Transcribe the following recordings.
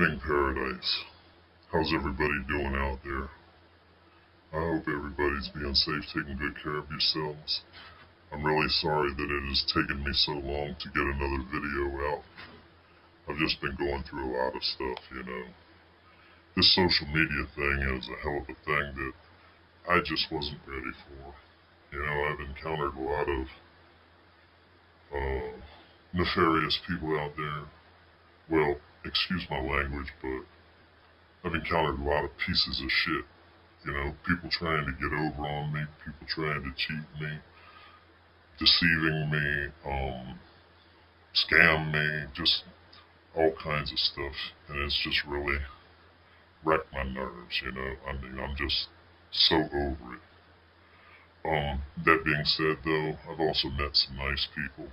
evening, Paradise. How's everybody doing out there? I hope everybody's being safe, taking good care of yourselves. I'm really sorry that it has taken me so long to get another video out. I've just been going through a lot of stuff, This social media thing is a hell of a thing that I just wasn't ready for. I've encountered a lot of nefarious people out there. Well, excuse my language, but I've encountered a lot of pieces of shit. People trying to get over on me, people trying to cheat me, deceiving me, scam me, just all kinds of stuff. And it's just really wrecked my nerves, I'm just so over it. That being said though, I've also met some nice people.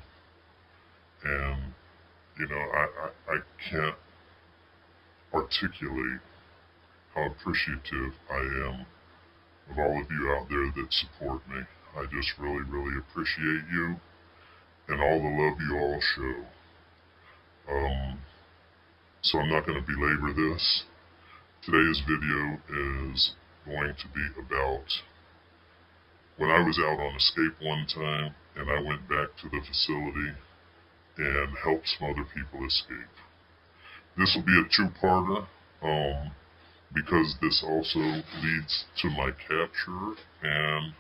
And, I can't articulate how appreciative I am of all of you out there that support me. I just really, really appreciate you and all the love you all show. So I'm not going to belabor this. Today's video is going to be about when I was out on escape one time and I went back to the facility and helped some other people escape. This will be a two-parter. Because this also leads to my capture and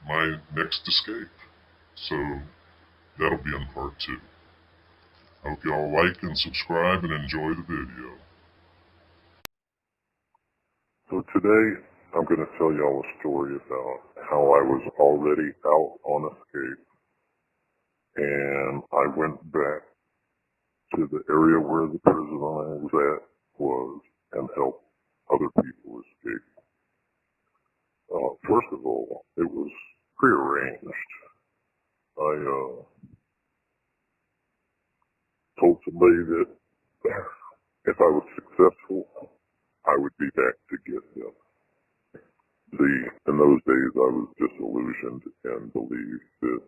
my next escape. So that'll be in part 2. I hope y'all like and subscribe and enjoy the video. So today I'm going to tell y'all a story about how I was already out on escape and I went back to the area where the prison I was at was and helped other people escape. First of all, it was prearranged. I told somebody that if I was successful, I would be back to get them. See, in those days I was disillusioned and believed that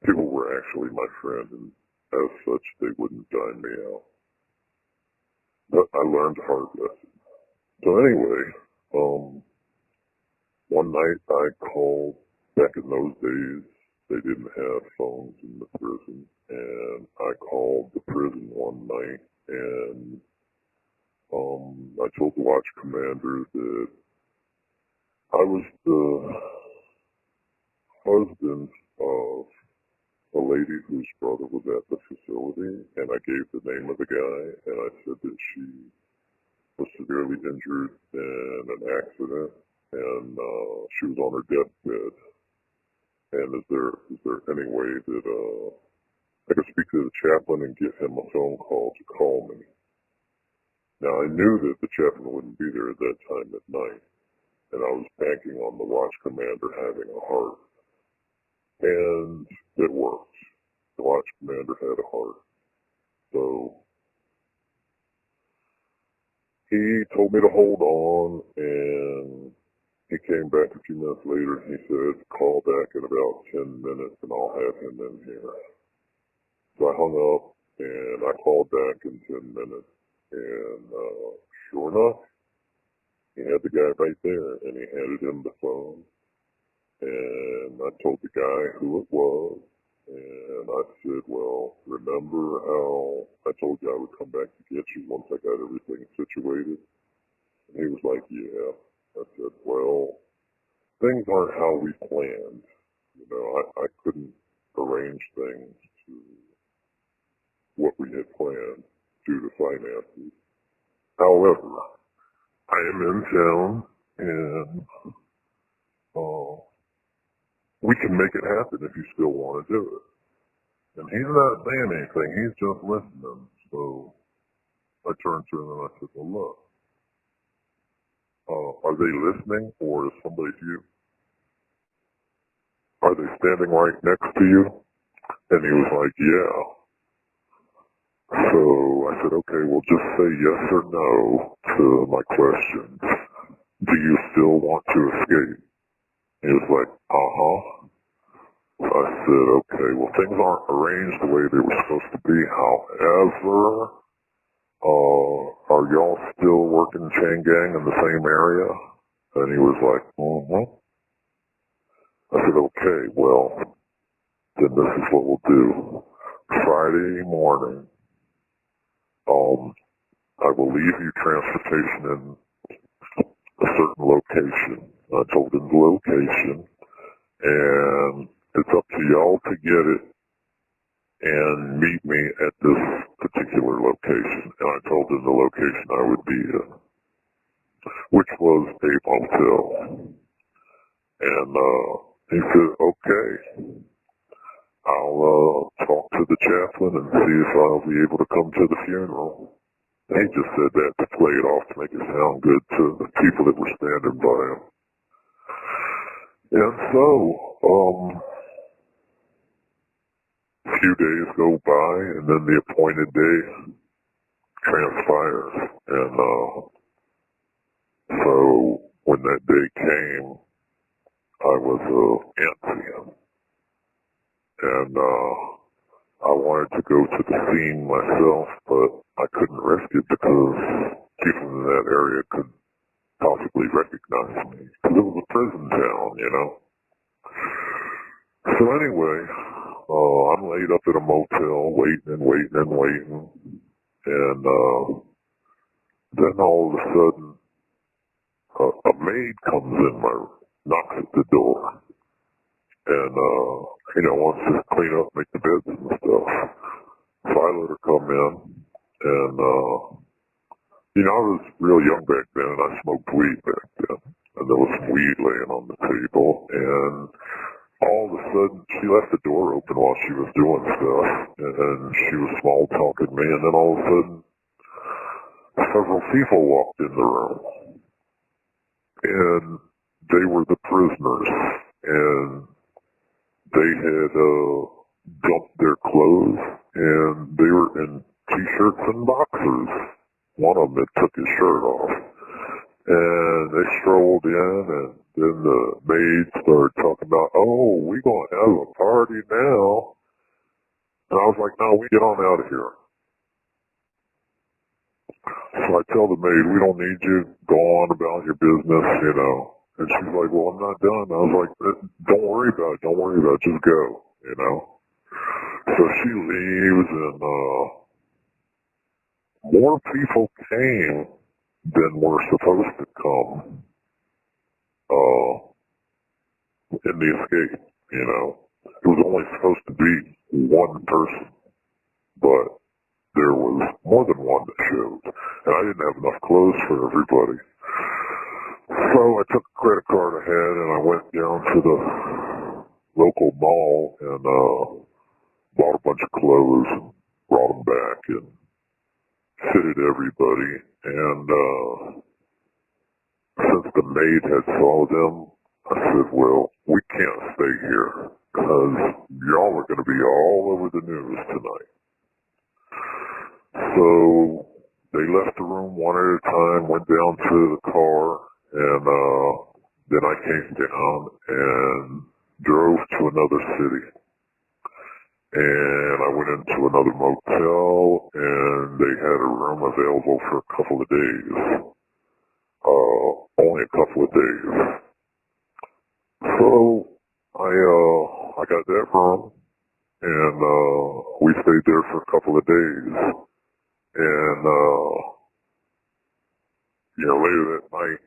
people were actually my friend, and as such they wouldn't dine me out. But I learned a hard lesson. So anyway, one night I called. Back in those days, they didn't have phones in the prison, and I called the prison one night, and I told the watch commander that I was the husband of a lady whose brother was at the facility, and I gave the name of the guy, and I said that she was severely injured in an accident, and she was on her deathbed. And is there any way that I could speak to the chaplain and get him a phone call to call me? Now I knew that the chaplain wouldn't be there at that time at night, and I was banking on the watch commander having a heart. And it worked. The watch commander had a heart. So he told me to hold on, and he came back a few minutes later and he said, call back in about 10 minutes and I'll have him in here. So I hung up and I called back in 10 minutes, and sure enough, he had the guy right there, and he handed him the phone. And I told the guy who it was, and I said, well, remember how I told you I would come back to get you once I got everything situated? And he was like, yeah. I said, well, things aren't how we planned. I couldn't arrange things to what we had planned due to finances. However, I am in town, and we can make it happen if you still want to do it. And he's not saying anything, he's just listening. So I turned to him and I said, well, look, are they listening, or is somebody here? Are they standing right next to you? And he was like, yeah. So I said, okay, well, just say yes or no to my questions. Do you still want to escape? He was like, uh-huh. I said, okay, well, things aren't arranged the way they were supposed to be. However, are y'all still working chain gang in the same area? And he was like, mm-hmm. I said, okay, well, then this is what we'll do. Friday morning, I will leave you transportation in a certain location. I told him the location, and it's up to y'all to get it and meet me at this particular location. And I told him the location I would be in, which was a motel. And he said, okay, I'll talk to the chaplain and see if I'll be able to come to the funeral. And he just said that to play it off to make it sound good to the people that were standing by him. And so, a few days go by, and then the appointed day transpires. And so when that day came, I was antsy. And I wanted to go to the scene myself, but I couldn't risk it because people in that area could possibly recognize me. Because it was a prison town, you know. So anyway, I'm laid up at a motel, waiting. And then all of a sudden, a maid comes in knocks at the door. And, wants to clean up, make the beds and stuff. So I let her come in, and, I was real young back then, and I smoked weed back then. And there was some weed laying on the table, and all of a sudden, she left the door open while she was doing stuff, and she was small-talking me, and then all of a sudden, several people walked in the room. And they were the prisoners, and they had dumped their clothes, and they were in T-shirts and boxers. One of them had took his shirt off. And they strolled in, and then the maid started talking about, oh, we going to have a party now. And I was like, no, we get on out of here. So I tell the maid, we don't need you. Go on about your business, And she's like, well, I'm not done. I was like, don't worry about it. Just go, So she leaves, and more people came than were supposed to come in the escape, It was only supposed to be one person, but there was more than one that showed. And I didn't have enough clothes for everybody. So I took a credit card I had, and I went down to the local mall and bought a bunch of clothes and brought them back and fitted everybody. And since the maid had saw them, I said, well, we can't stay here because y'all are going to be all over the news tonight. So they left the room one at a time, went down to the car, and then I came down and drove to another city. And I went into another motel, and they had a room available for a couple of days. Only a couple of days. So I got that room, and we stayed there for a couple of days. And later that night,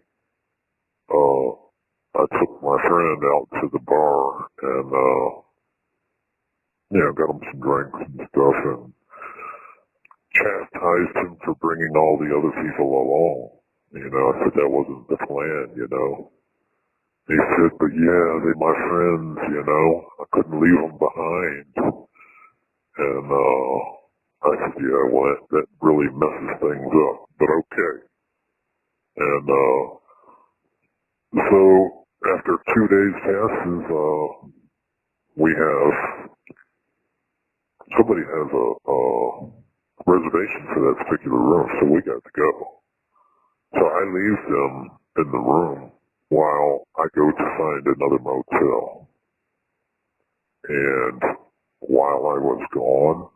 I took my friend out to the bar and, got him some drinks and stuff and chastised him for bringing all the other people along. I said that wasn't the plan, He said, but yeah, they're my friends, I couldn't leave them behind. And, I said, yeah, well, that really messes things up, but okay. And, so after 2 days passes, somebody has a reservation for that particular room, so we got to go. So I leave them in the room while I go to find another motel. And while I was gone,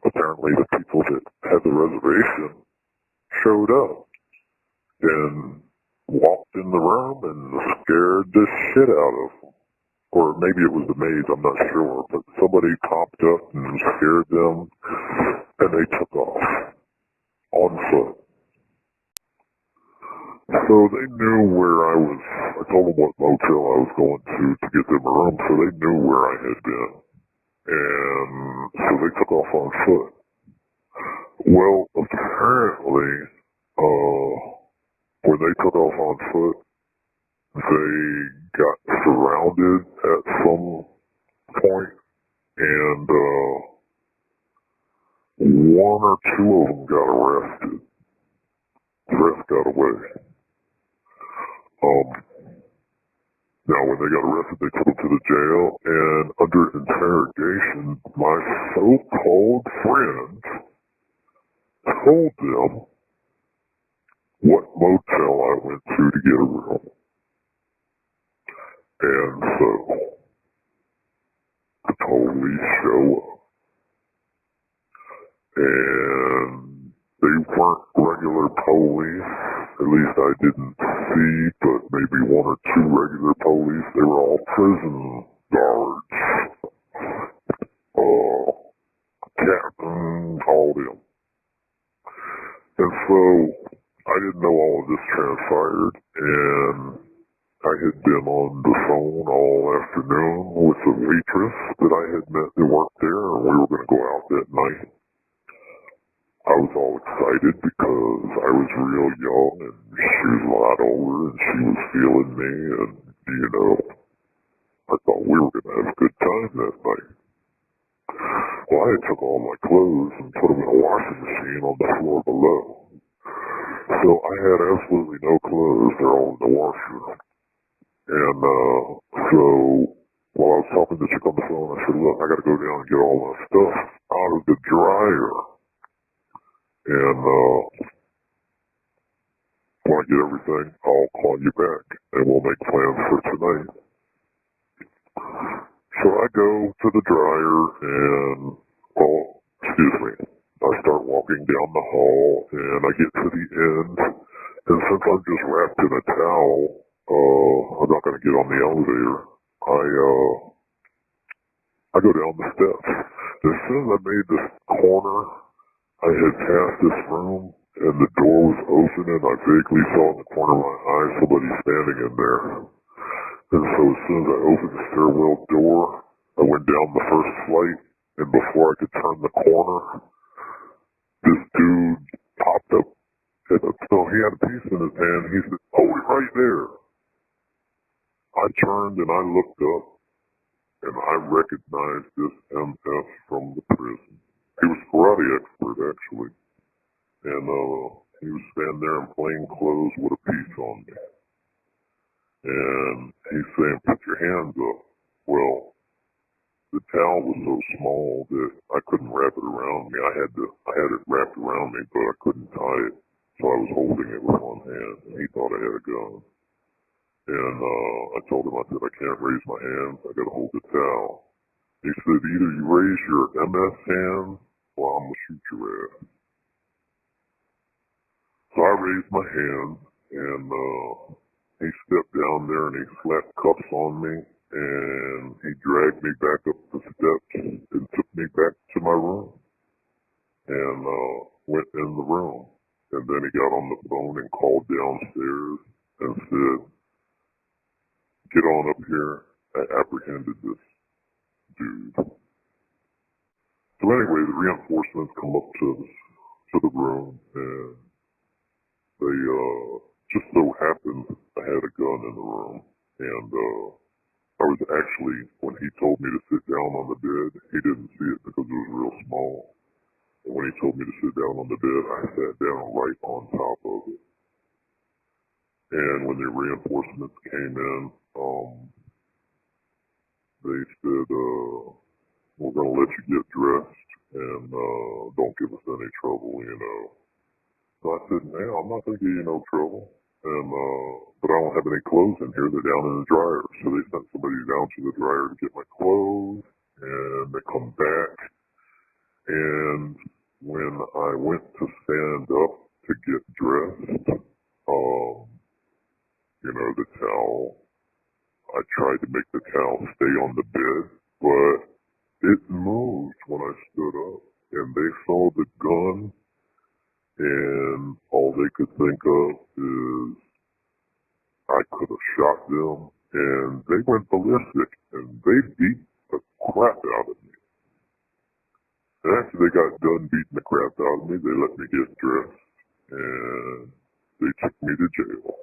apparently apparently the people that had the reservation showed up and walked in the room and scared the shit out of them. Or maybe it was the maids, I'm not sure, but somebody popped up and scared them, and they took off on foot. So they knew where I was. I told them what motel I was going to get them a room, so they knew where I had been. And so they took off on foot. Well, apparently, when they took off on foot, they got surrounded at some point, and one or two of them got arrested. The rest got away. Now, when they got arrested, they took them to the jail, and under interrogation, my so-called friend told them what motel I went to get a room. And so, the police show up. And they weren't regular police, at least I didn't see, but maybe one or two regular police. They were all prison guards, captains, all them. And so, I didn't know all of this transpired, and I had been on the phone all afternoon with a waitress that I had met that worked there, and we were going to go out that night. I was all excited because I was real young and she was a lot older and she was feeling me, and, you know, I thought we were going to have a good time that night. Well, I had took all my clothes and put them in a washing machine on the floor below. So I had absolutely no clothes. They're all in the washer. And so while I was talking to the chick on the phone, I said, look, I got to go down and get all my stuff out of the dryer. And when I get everything, I'll call you back and we'll make plans for tonight. So I go to the dryer and, I start walking down the hall and I get to the end. And since I'm just wrapped in a towel, I'm not going to get on the elevator. I go down the steps. As soon as I made this corner, I had passed this room, and the door was open, and I vaguely saw in the corner of my eye somebody standing in there. And so as soon as I opened the stairwell door, I went down the first flight, and before I could turn the corner, this dude popped up. And so he had a piece in his hand. He said, "Oh, we're right there." I turned and I looked up, and I recognized this MF from the prison. He was a karate expert, actually. And he was standing there in plain clothes with a piece on me. And he's saying, "Put your hands up." Well, the towel was so small that I couldn't wrap it around me. I had it wrapped around me, but I couldn't tie it. So I was holding it with one hand, and he thought I had a gun. And I told him, I said, "I can't raise my hands. I got to hold the towel." He said, "Either you raise your MS hand, or I'm going to shoot your ass." So I raised my hand, and he stepped down there and he slapped cuffs on me, and he dragged me back up the steps and took me back to my room and went in the room. And then he got on the phone and called downstairs and said, "Get on up here. I apprehended this dude." So anyway, the reinforcements come up to the room, and they just so happened I had a gun in the room. And I was actually, when he told me to sit down on the bed, he didn't see it because it was real small. And when he told me to sit down on the bed, I sat down right on top of it. And when the reinforcements came in, they said, "We're going to let you get dressed and don't give us any trouble, you know." So I said, "Man, I'm not going to give you no trouble. And but I don't have any clothes in here. They're down in the dryer." So they sent somebody down to the dryer to get my clothes, and they come back, and when I went to stand up to get dressed, the towel, I tried to make the towel stay on the bed, but it moved when I stood up. And they saw the gun, and all they could think of is I could have shot them, and they went ballistic, and they beat the crap out of me. And after they got done beating the crap out of me, they let me get dressed, and they took me to jail.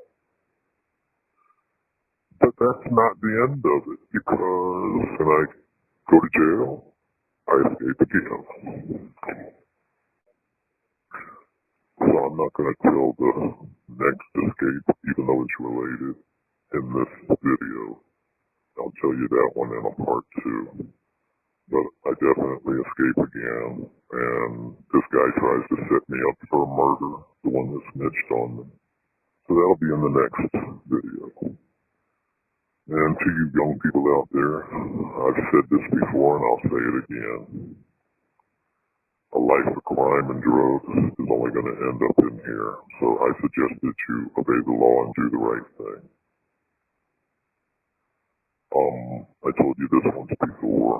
But that's not the end of it, because when I go to jail, I escape again. So I'm not going to tell the next escape, even though it's related, in this video. I'll tell you that one in a part 2. But I definitely escape again, and this guy tries to set me up for a murder, the one that snitched on me. So that'll be in the next video. And to you young people out there, I've said this before and I'll say it again. A life of crime and drugs is only going to end up in here. So I suggest that you obey the law and do the right thing. I told you this once before.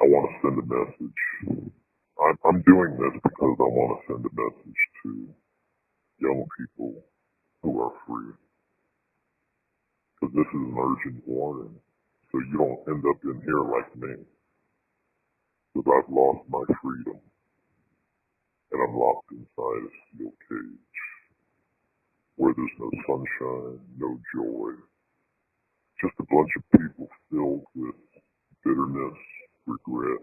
I want to send a message. I'm doing this because I want to send a message to young people who are free. Because this is an urgent warning, so you don't end up in here like me. Because I've lost my freedom, and I'm locked inside a steel cage, where there's no sunshine, no joy, just a bunch of people filled with bitterness, regret,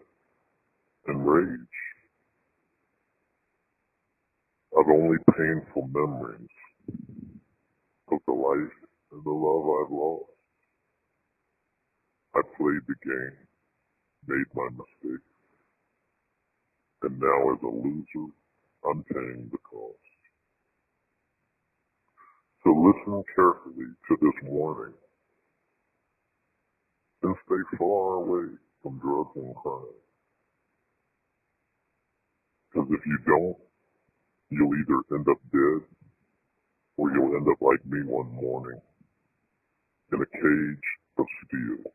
and rage. I've only painful memories of the life and the love I've lost. I played the game, made my mistakes, and now as a loser, I'm paying the cost. So listen carefully to this warning, and stay far away from drugs and crime. Because if you don't, you'll either end up dead, or you'll end up like me one morning, in a cage of steel.